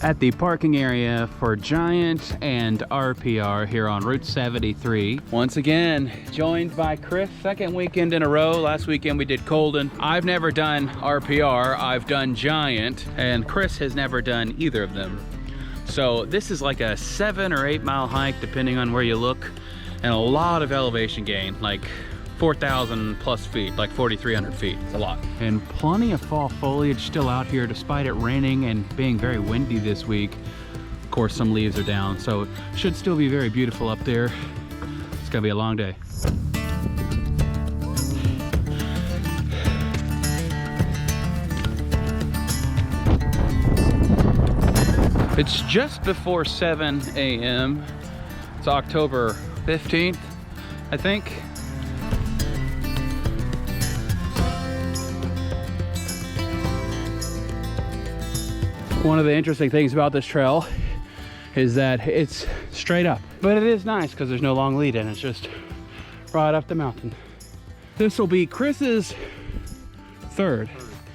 at the parking area for Giant and RPR here on Route 73. Once again, joined by Chris, second weekend in a row. Last weekend we did Colden. I've never done RPR, I've done Giant, and Chris has never done either of them. So this is like a 7 or 8 mile hike, depending on where you look, and a lot of elevation gain, like 4,000 plus feet, like 4,300 feet. It's a lot. And plenty of fall foliage still out here despite it raining and being very windy this week. Of course, some leaves are down, so it should still be very beautiful up there. It's gonna be a long day. It's just before 7 a.m. It's October 15th, I think. One of the interesting things about this trail is that it's straight up, but it is nice because there's no long lead in. It's just right up the mountain. This will be Chris's third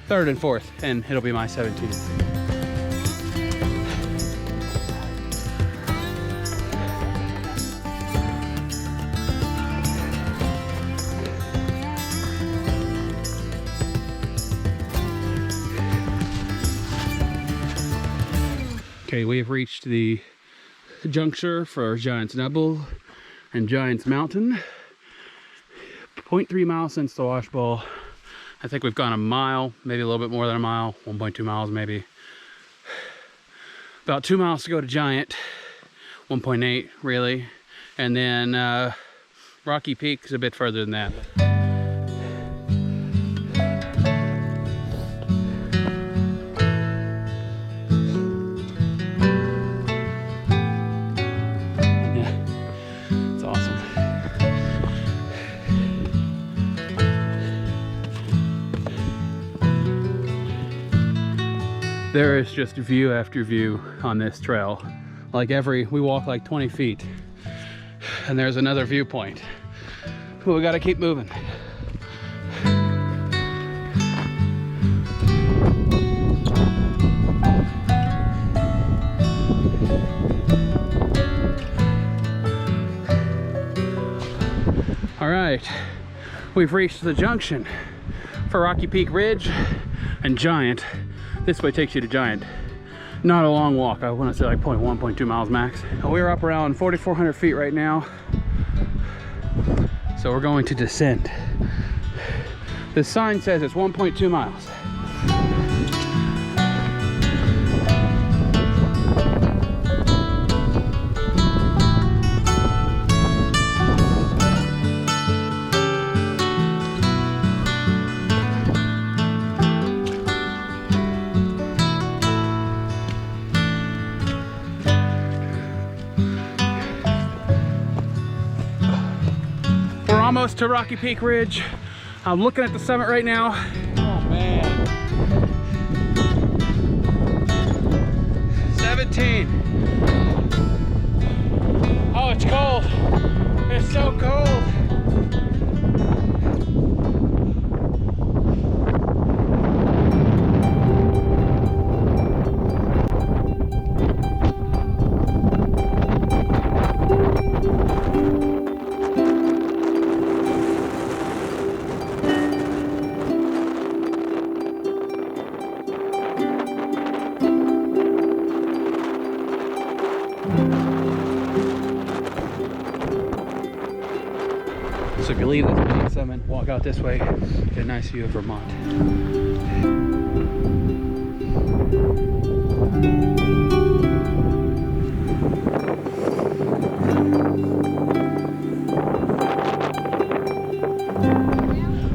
and fourth, and it'll be my 17th. Okay, we have reached the juncture for Giant's Nubble and Giant's Mountain. 0.3 miles since the wash bowl. I think we've gone a mile, maybe a little bit more than a mile, 1.2 miles maybe. About 2 miles to go to Giant, 1.8 really. And then Rocky Peak is a bit further than that. There is just view after view on this trail. Like we walk like 20 feet and there's another viewpoint. But we gotta keep moving. All right, we've reached the junction for Rocky Peak Ridge and Giant. This way takes you to Giant. Not a long walk. I want to say like 0.1, 0.2 miles max. We're up around 4,400 feet right now. So we're going to descend. The sign says it's 1.2 miles. Almost to Rocky Peak Ridge. I'm looking at the summit right now. Oh man. 17. Oh, it's cold. It's so cold. So if you leave this main summit, walk out this way, get a nice view of Vermont.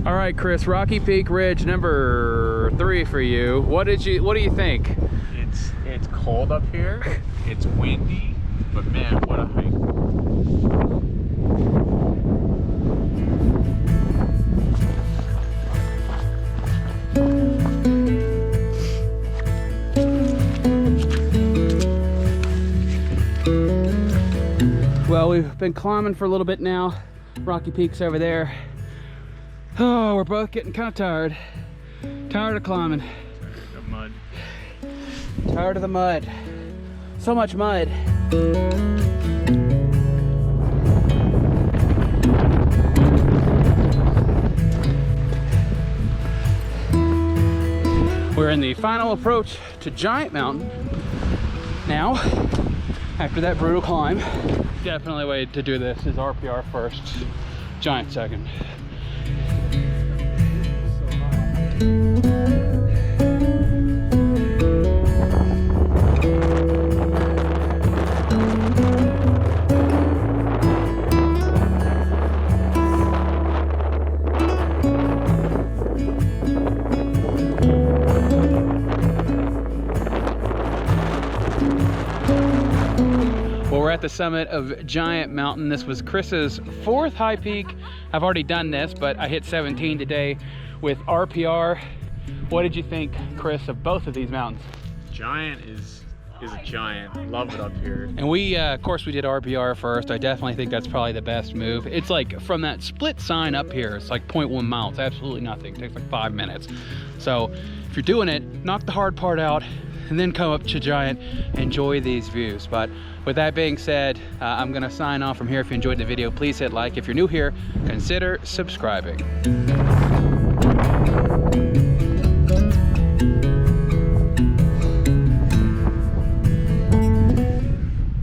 All right, Chris, Rocky Peak Ridge number 3 for you. What do you think? It's cold up here. It's windy, but man, what a hike. Well, we've been climbing for a little bit now. Rocky Peak's over there. Oh, we're both getting kind of tired. Tired of climbing. The mud. Tired of the mud. So much mud. We're in the final approach to Giant Mountain. Now, after that brutal climb, definitely way to do this is RPR first, Giant second. At the summit of Giant Mountain. This was Chris's 4th high peak. I've already done this, but I hit 17 today with RPR. What did you think, Chris, of both of these mountains? Giant is a giant. Love it up here. And we, of course, we did RPR first. I definitely think that's probably the best move. It's like from that split sign up here, it's like 0.1 miles, absolutely nothing. It takes like 5 minutes. So if you're doing it, knock the hard part out and then come up to Giant, enjoy these views. But with that being said, I'm gonna sign off from here. If you enjoyed the video, please hit like. If you're new here, consider subscribing.